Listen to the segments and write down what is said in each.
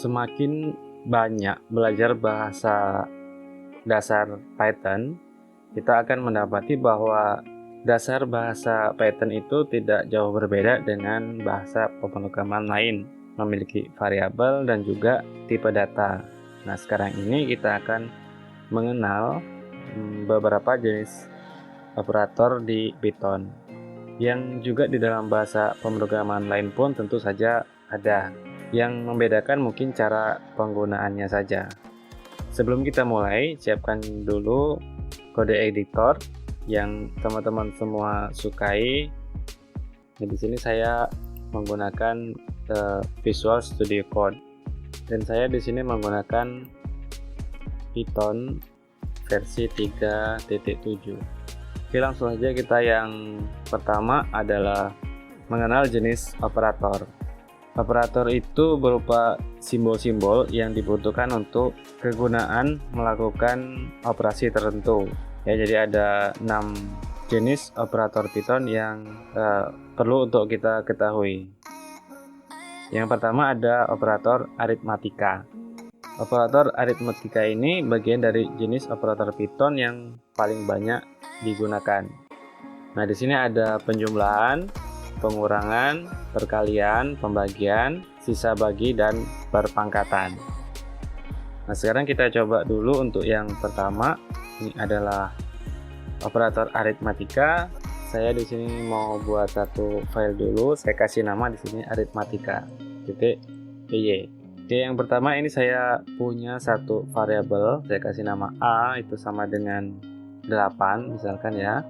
semakin banyak belajar bahasa dasar Python, kita akan mendapati bahwa dasar bahasa Python itu tidak jauh berbeda dengan bahasa pemrograman lain, memiliki variabel dan juga tipe data. Nah, sekarang ini kita akan mengenal beberapa jenis operator di Python, yang juga di dalam bahasa pemrograman lain pun tentu saja ada. Yang membedakan mungkin cara penggunaannya saja. Sebelum kita mulai, siapkan dulu kode editor yang teman-teman semua sukai. Nah, di sini saya menggunakan Visual Studio Code dan saya di sini menggunakan Python versi 3.7. Oke, langsung saja. Kita yang pertama adalah mengenal jenis operator. Operator itu berupa simbol-simbol yang dibutuhkan untuk kegunaan melakukan operasi tertentu. Ya, jadi ada 6 jenis operator Python yang perlu untuk kita ketahui. Yang pertama ada operator aritmatika. Operator aritmatika ini bagian dari jenis operator Python yang paling banyak digunakan. Nah, di sini ada penjumlahan, pengurangan, perkalian, pembagian, sisa bagi, dan perpangkatan. Nah, sekarang kita coba dulu untuk yang pertama. Ini adalah operator aritmatika. Saya di sini mau buat satu file dulu. Saya kasih nama di sini aritmatika.py. Oke, yang pertama ini saya punya satu variabel. Saya kasih nama A, itu sama dengan 8 misalkan ya.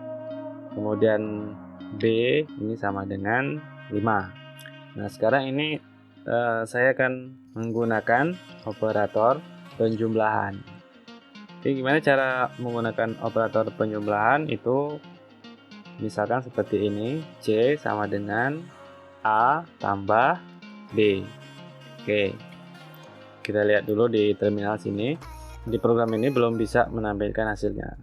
Kemudian B ini sama dengan 5. Nah, sekarang ini saya akan menggunakan operator penjumlahan. Oke, gimana cara menggunakan operator penjumlahan? Itu misalkan seperti ini, C sama dengan A tambah B. Oke, kita lihat dulu di terminal sini. Di program ini belum bisa menampilkan hasilnya.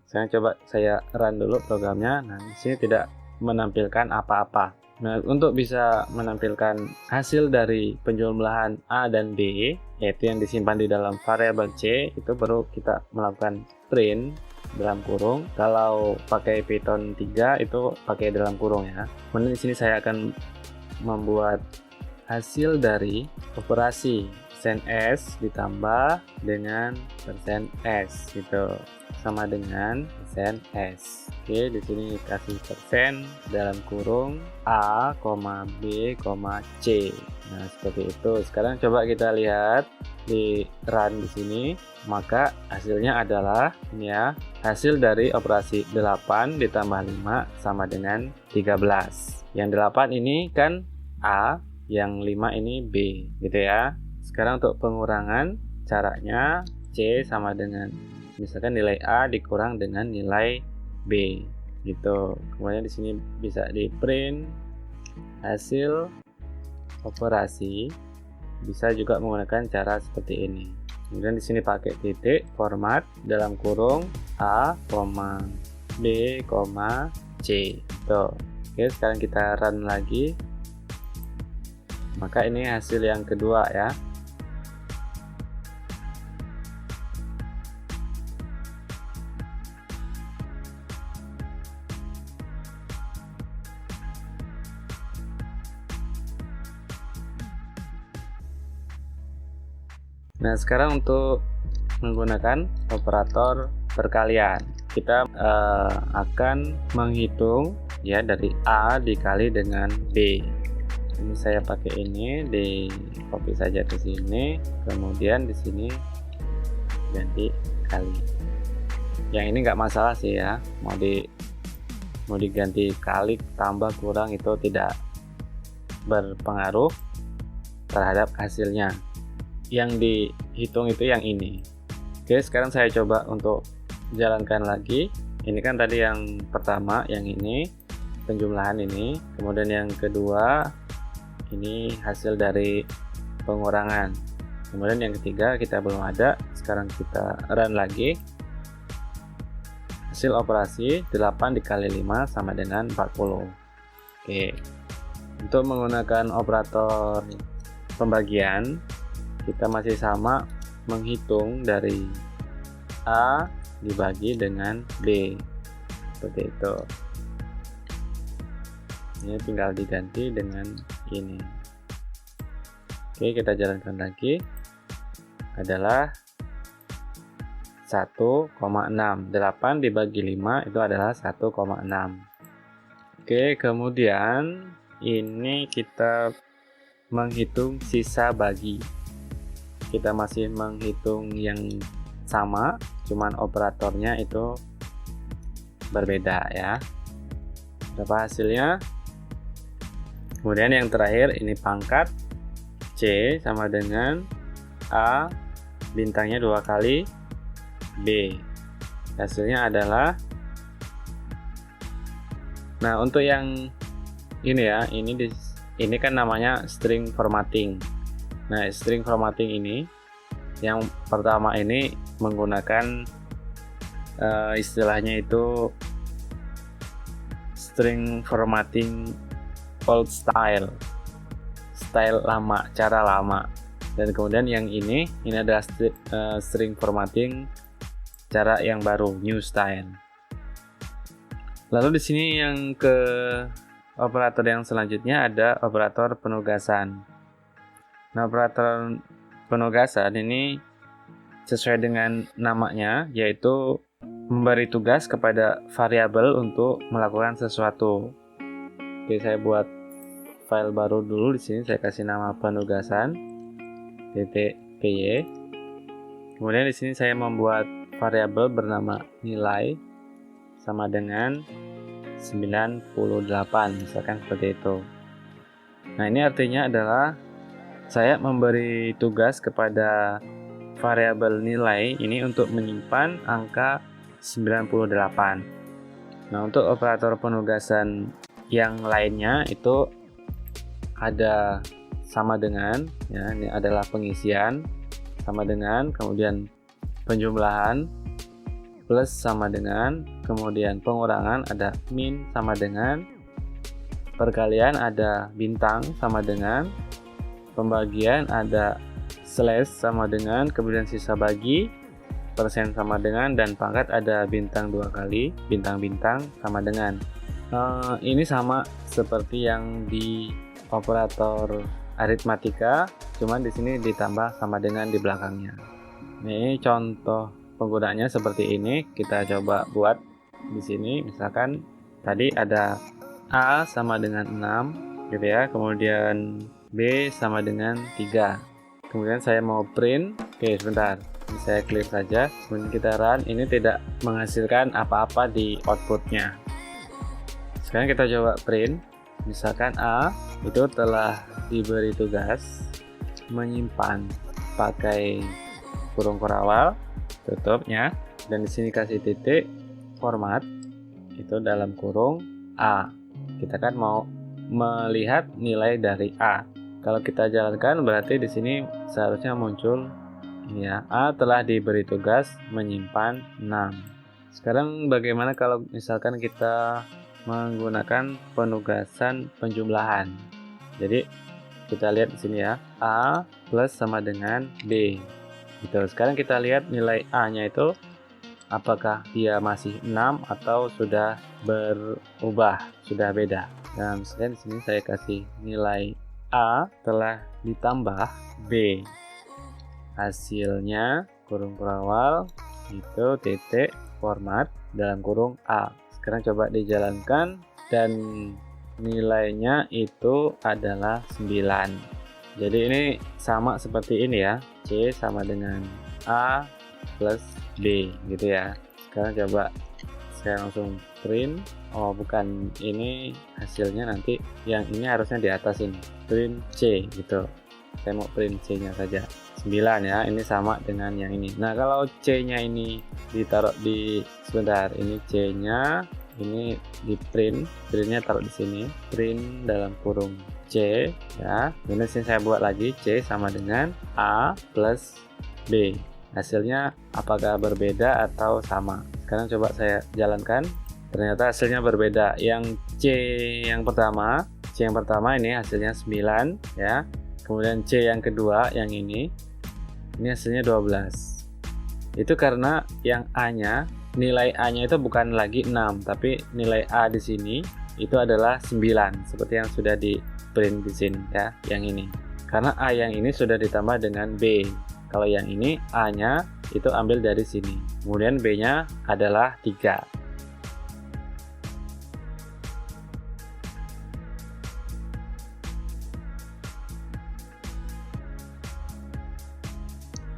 Saya run dulu programnya. Nah, di sini tidak menampilkan apa-apa. Nah, untuk bisa menampilkan hasil dari penjumlahan A dan B, yaitu yang disimpan di dalam variabel C, itu perlu kita melakukan print dalam kurung. Kalau pakai Python 3 itu pakai dalam kurung ya. Kemudian di sini saya akan membuat hasil dari operasi %s ditambah dengan %s gitu, sama dengan %s. Oke, di sini kasih persen dalam kurung A, B, C. Nah, seperti itu. Sekarang coba kita lihat di run di sini, maka hasilnya adalah ini ya, hasil dari operasi 8 ditambah 5 sama dengan 13. Yang 8 ini kan A, yang 5 ini B gitu ya. Sekarang untuk pengurangan, caranya C sama dengan misalkan nilai A dikurang dengan nilai B gitu. Kemudian di sini bisa di print hasil operasi, bisa juga menggunakan cara seperti ini. Kemudian di sini pakai titik format dalam kurung A, B, C. Tuh. Oke, sekarang kita run lagi. Maka ini hasil yang kedua ya. Nah, sekarang untuk menggunakan operator perkalian, kita akan menghitung ya dari A dikali dengan B. Ini saya pakai ini, di copy saja ke sini, kemudian di sini ganti kali. Yang ini nggak masalah sih ya, mau diganti kali, tambah, kurang itu tidak berpengaruh terhadap hasilnya. Yang dihitung itu yang ini. Oke, sekarang saya coba untuk jalankan lagi. Ini kan tadi yang pertama, yang ini penjumlahan ini, kemudian yang kedua ini hasil dari pengurangan, kemudian yang ketiga kita belum ada. Sekarang kita run lagi. Hasil operasi 8 dikali 5 sama dengan 40. Oke, untuk menggunakan operator pembagian, kita masih sama menghitung dari A dibagi dengan B, seperti itu. Ini tinggal diganti dengan ini. Oke, kita jalankan lagi. Adalah 1,6. 8 dibagi 5 itu adalah 1,6. Oke, kemudian ini kita menghitung sisa bagi. Kita masih menghitung yang sama, cuman operatornya itu berbeda ya. Berapa hasilnya? Kemudian yang terakhir ini pangkat C sama dengan A bintangnya 2 kali B. Hasilnya adalah, nah untuk yang ini ya, ini kan namanya string formatting. Nah, string formatting ini yang pertama ini menggunakan istilahnya itu string formatting old style lama, cara lama. Dan kemudian yang ini adalah string formatting cara yang baru, new style. Lalu di sini yang ke operator yang selanjutnya ada operator penugasan. Nah, operator penugasan ini sesuai dengan namanya, yaitu memberi tugas kepada variabel untuk melakukan sesuatu. Oke, saya buat file baru dulu. Di sini saya kasih nama penugasan .py. Kemudian di sini saya membuat variabel bernama nilai sama dengan 98, misalkan seperti itu. Nah, ini artinya adalah saya memberi tugas kepada variabel nilai ini untuk menyimpan angka 98. Nah, untuk operator penugasan yang lainnya itu ada sama dengan, ya, ini adalah pengisian sama dengan, kemudian penjumlahan plus sama dengan, kemudian pengurangan ada min sama dengan, perkalian ada bintang sama dengan, pembagian ada slash sama dengan, kemudian sisa bagi, persen sama dengan, dan pangkat ada bintang 2 kali, bintang-bintang sama dengan. Ini sama seperti yang di operator aritmatika, cuman di sini ditambah sama dengan di belakangnya. Ini contoh penggunaannya seperti ini. Kita coba buat di sini. Misalkan tadi ada A sama dengan 6 gitu ya, kemudian B sama dengan 3. Kemudian saya mau print. Oke, sebentar. Ini saya clear saja. Kemudian kita run. Ini tidak menghasilkan apa-apa di outputnya. Sekarang kita coba print. Misalkan A itu telah diberi tugas menyimpan pakai kurung kurawal, tutupnya, dan di sini kasih titik, format itu dalam kurung A. Kita kan mau melihat nilai dari A. Kalau kita jalankan berarti di sini seharusnya muncul ini ya, A telah diberi tugas menyimpan 6. Sekarang bagaimana kalau misalkan kita menggunakan penugasan penjumlahan? Jadi kita lihat di sini ya, A plus sama dengan B. Gitu. Sekarang kita lihat nilai A-nya itu apakah dia masih 6 atau sudah berubah, sudah beda. Nah, misalnya di sini saya kasih nilai A telah ditambah B. Hasilnya kurung kurawal itu titik format dalam kurung A. Sekarang coba dijalankan dan nilainya itu adalah 9. Jadi ini sama seperti ini ya, C sama dengan A plus B gitu ya. Sekarang coba saya langsung print. Oh bukan, ini hasilnya nanti yang ini harusnya di atas ini, print C gitu. Saya mau print C nya saja 9 ya, ini sama dengan yang ini. Nah kalau C nya ini ditaruh di, sebentar, ini C nya ini di printnya taruh di sini, print dalam kurung C ya. Ini sini saya buat lagi C sama dengan A plus B. Hasilnya apakah berbeda atau sama? Sekarang coba saya jalankan. Ternyata hasilnya berbeda. Yang C yang pertama ini hasilnya 9 ya. Kemudian C yang kedua yang ini Ini hasilnya 12. Itu karena yang A-nya, nilai A-nya itu bukan lagi 6, tapi nilai A di sini itu adalah 9, seperti yang sudah di print di sini ya, yang ini. Karena A yang ini sudah ditambah dengan B. Kalau yang ini A-nya itu ambil dari sini. Kemudian B-nya adalah 3.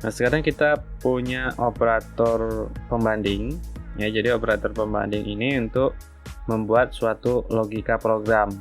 Nah, sekarang kita punya operator pembanding ya. Jadi operator pembanding ini untuk membuat suatu logika program,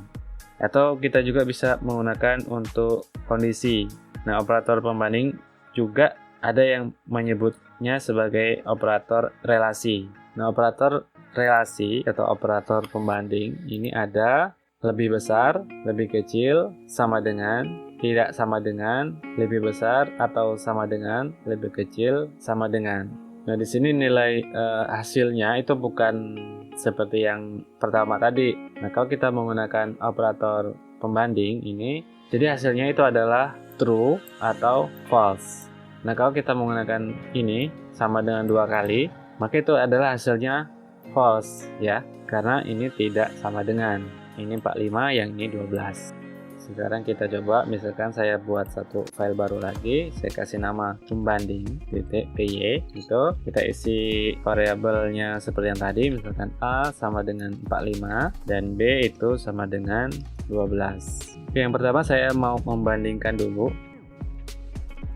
atau kita juga bisa menggunakan untuk kondisi. Nah, operator pembanding juga ada yang menyebutnya sebagai operator relasi. Nah, operator relasi atau operator pembanding ini ada lebih besar, lebih kecil, sama dengan, tidak sama dengan, lebih besar atau sama dengan, lebih kecil, sama dengan. Nah, di sini nilai hasilnya itu bukan seperti yang pertama tadi. Nah, kalau kita menggunakan operator pembanding ini, jadi hasilnya itu adalah true atau false. Nah, kalau kita menggunakan ini sama dengan 2 kali, maka itu adalah hasilnya false ya, karena ini tidak sama dengan. Ini 45, yang ini 12. Sekarang kita coba, misalkan saya buat satu file baru lagi, saya kasih nama pembanding.py. Itu kita isi variabelnya seperti yang tadi, misalkan A sama dengan 45 dan B itu sama dengan 12. Oke, yang pertama saya mau membandingkan dulu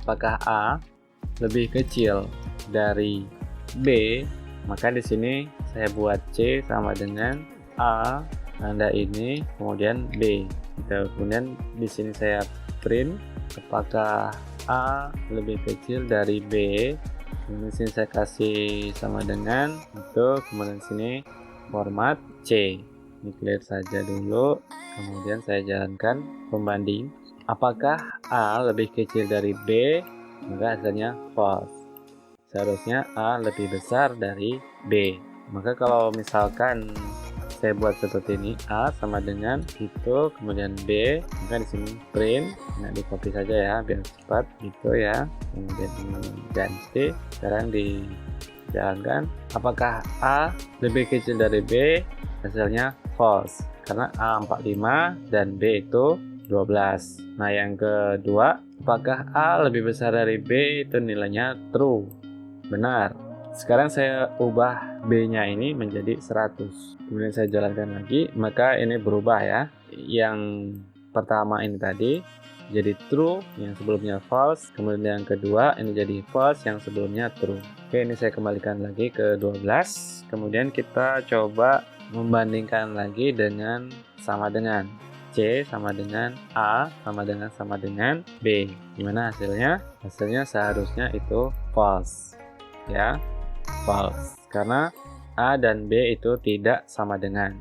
apakah A lebih kecil dari B, maka di sini saya buat C sama dengan A tanda ini, kemudian B. Kemudian di sini saya print apakah A lebih kecil dari B. Di sini saya kasih sama dengan itu, kemudian sini format C. Ini clear saja dulu. Kemudian saya jalankan pembanding. Apakah A lebih kecil dari B? Maka hasilnya false. Seharusnya A lebih besar dari B. Maka kalau misalkan saya buat seperti ini, A sama dengan itu, kemudian B, maka di sini print. Nah, di copy saja ya biar cepat gitu ya. Kemudian ini ganti. Sekarang dijalankan. Apakah A lebih kecil dari B? Hasilnya false karena A 45 dan B itu 12. Nah, yang kedua, apakah A lebih besar dari B? Itu nilainya true, benar. Sekarang saya ubah B-nya ini menjadi 100. Kemudian saya jalankan lagi, maka ini berubah ya. Yang pertama ini tadi jadi true, yang sebelumnya false. Kemudian yang kedua ini jadi false, yang sebelumnya true. Oke, ini saya kembalikan lagi ke 12. Kemudian kita coba membandingkan lagi dengan sama dengan. C sama dengan A sama dengan B. Gimana hasilnya? Hasilnya seharusnya itu false ya, false karena A dan B itu tidak sama dengan.